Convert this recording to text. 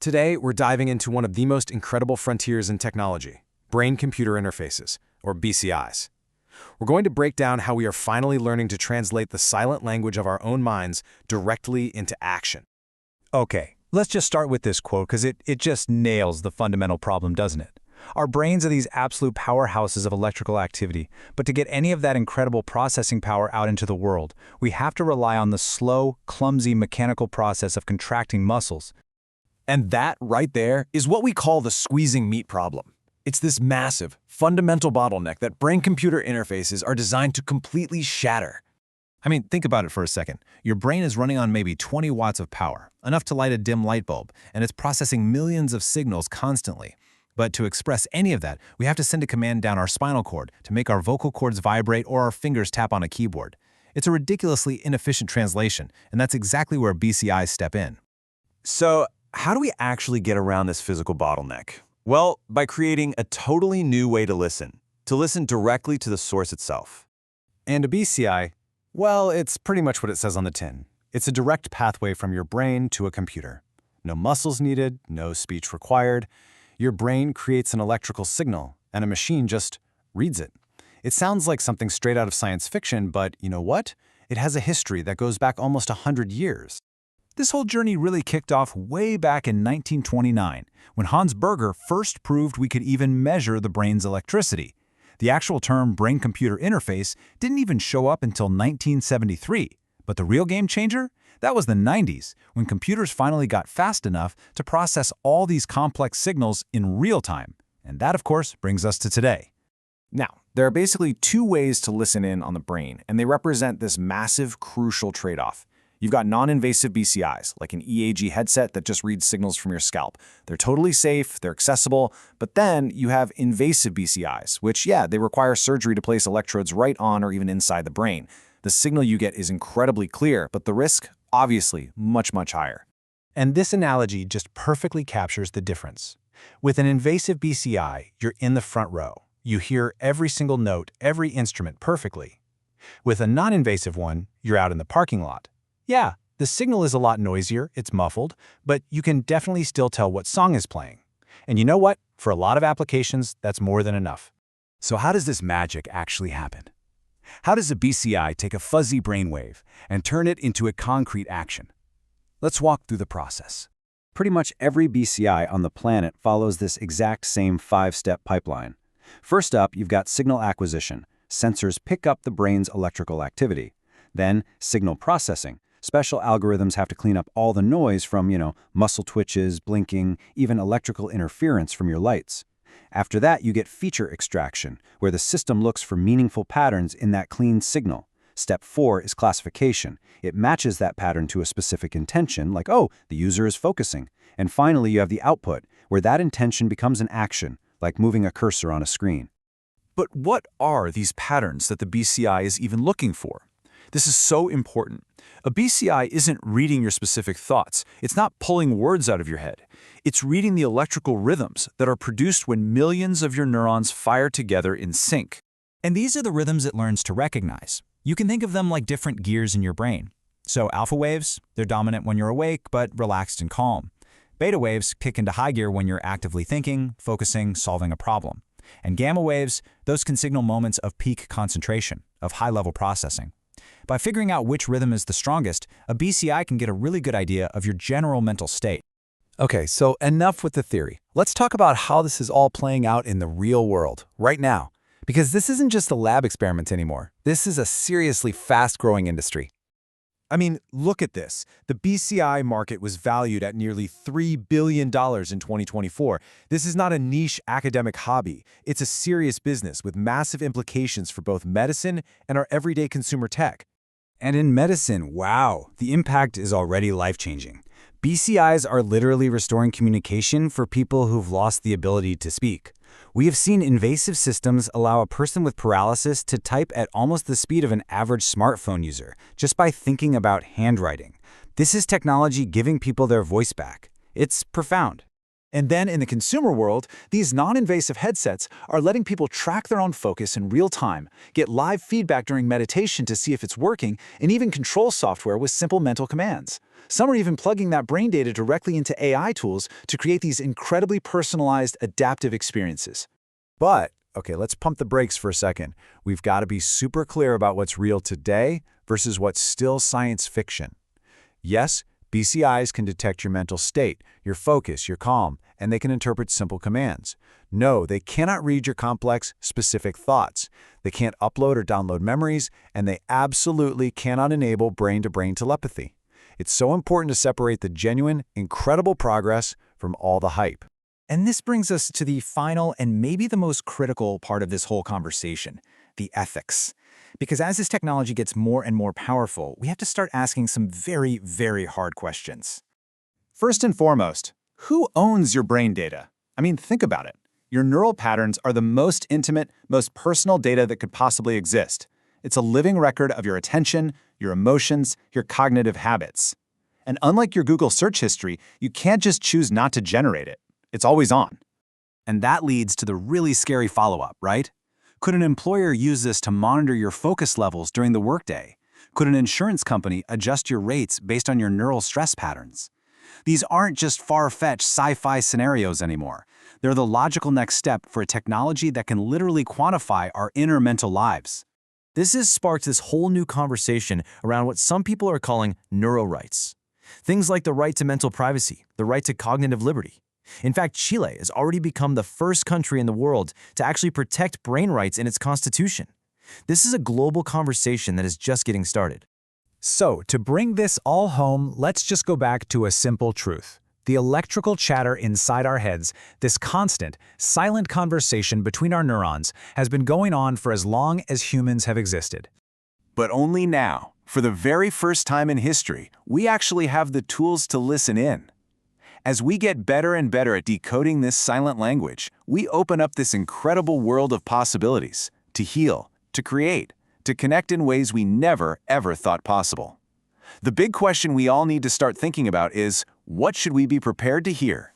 Today, we're diving into one of the most incredible frontiers in technology, brain-computer interfaces, or BCIs. We're going to break down how we are finally learning to translate the silent language of our own minds directly into action. Okay, let's just start with this quote because it just nails the fundamental problem, doesn't it? Our brains are these absolute powerhouses of electrical activity, but to get any of that incredible processing power out into the world, we have to rely on the slow, clumsy mechanical process of contracting muscles. And that, right there, is what we call the squeezing meat problem. It's this massive, fundamental bottleneck that brain-computer interfaces are designed to completely shatter. I mean, think about it for a second. Your brain is running on maybe 20 watts of power, enough to light a dim light bulb, and it's processing millions of signals constantly. But to express any of that, we have to send a command down our spinal cord to make our vocal cords vibrate or our fingers tap on a keyboard. It's a ridiculously inefficient translation, and that's exactly where BCIs step in. So, how do we actually get around this physical bottleneck? Well, by creating a totally new way to listen directly to the source itself. And a BCI, well, it's pretty much what it says on the tin. It's a direct pathway from your brain to a computer. No muscles needed, no speech required. Your brain creates an electrical signal, and a machine just reads it. It sounds like something straight out of science fiction, but you know what? It has a history that goes back almost 100 years. This whole journey really kicked off way back in 1929, when Hans Berger first proved we could even measure the brain's electricity. The actual term brain-computer interface didn't even show up until 1973, but the real game changer? That was the 90s, when computers finally got fast enough to process all these complex signals in real time. And that, of course, brings us to today. Now, there are basically two ways to listen in on the brain, and they represent this massive, crucial trade-off. You've got non-invasive BCIs, like an EAG headset that just reads signals from your scalp. They're totally safe, they're accessible, but then you have invasive BCIs, which, yeah, they require surgery to place electrodes right on or even inside the brain. The signal you get is incredibly clear, but the risk, obviously, much, much higher. And this analogy just perfectly captures the difference. With an invasive BCI, you're in the front row. You hear every single note, every instrument perfectly. With a non-invasive one, you're out in the parking lot. Yeah, the signal is a lot noisier, it's muffled, but you can definitely still tell what song is playing. And you know what? For a lot of applications, that's more than enough. So how does this magic actually happen? How does a BCI take a fuzzy brainwave and turn it into a concrete action? Let's walk through the process. Pretty much every BCI on the planet follows this exact same 5-step pipeline. First up, you've got signal acquisition. Sensors pick up the brain's electrical activity. Then, signal processing. Special algorithms have to clean up all the noise from, muscle twitches, blinking, even electrical interference from your lights. After that, you get feature extraction, where the system looks for meaningful patterns in that clean signal. Step 4 is classification. It matches that pattern to a specific intention, like, oh, the user is focusing. And finally, you have the output, where that intention becomes an action, like moving a cursor on a screen. But what are these patterns that the BCI is even looking for? This is so important. A BCI isn't reading your specific thoughts. It's not pulling words out of your head. It's reading the electrical rhythms that are produced when millions of your neurons fire together in sync. And these are the rhythms it learns to recognize. You can think of them like different gears in your brain. So alpha waves, they're dominant when you're awake, but relaxed and calm. Beta waves kick into high gear when you're actively thinking, focusing, solving a problem. And gamma waves, those can signal moments of peak concentration, of high-level processing. By figuring out which rhythm is the strongest, a BCI can get a really good idea of your general mental state. Okay, so enough with the theory. Let's talk about how this is all playing out in the real world, right now. Because this isn't just a lab experiment anymore. This is a seriously fast-growing industry. I mean, look at this. The BCI market was valued at nearly $3 billion in 2024. This is not a niche academic hobby. It's a serious business with massive implications for both medicine and our everyday consumer tech. And in medicine, wow, the impact is already life-changing. BCIs are literally restoring communication for people who've lost the ability to speak. We have seen invasive systems allow a person with paralysis to type at almost the speed of an average smartphone user, just by thinking about handwriting. This is technology giving people their voice back. It's profound. And then in the consumer world, these non-invasive headsets are letting people track their own focus in real time, get live feedback during meditation to see if it's working, and even control software with simple mental commands. Some are even plugging that brain data directly into AI tools to create these incredibly personalized, adaptive experiences. But, okay, let's pump the brakes for a second. We've got to be super clear about what's real today versus what's still science fiction. Yes, BCIs can detect your mental state, your focus, your calm, and they can interpret simple commands. No, they cannot read your complex, specific thoughts. They can't upload or download memories, and they absolutely cannot enable brain-to-brain telepathy. It's so important to separate the genuine, incredible progress from all the hype. And this brings us to the final and maybe the most critical part of this whole conversation, the ethics. Because as this technology gets more and more powerful, we have to start asking some very, very hard questions. First and foremost, who owns your brain data? I mean, think about it. Your neural patterns are the most intimate, most personal data that could possibly exist. It's a living record of your attention, your emotions, your cognitive habits. And unlike your Google search history, you can't just choose not to generate it. It's always on. And that leads to the really scary follow-up, right? Could an employer use this to monitor your focus levels during the workday? Could an insurance company adjust your rates based on your neural stress patterns? These aren't just far-fetched sci-fi scenarios anymore. They're the logical next step for a technology that can literally quantify our inner mental lives. This has sparked this whole new conversation around what some people are calling neuro rights. Things like the right to mental privacy, the right to cognitive liberty. In fact, Chile has already become the first country in the world to actually protect brain rights in its constitution. This is a global conversation that is just getting started. So, to bring this all home, let's just go back to a simple truth. The electrical chatter inside our heads, this constant, silent conversation between our neurons, has been going on for as long as humans have existed. But only now, for the very first time in history, we actually have the tools to listen in. As we get better and better at decoding this silent language, we open up this incredible world of possibilities to heal, to create, to connect in ways we never, ever thought possible. The big question we all need to start thinking about is, what should we be prepared to hear?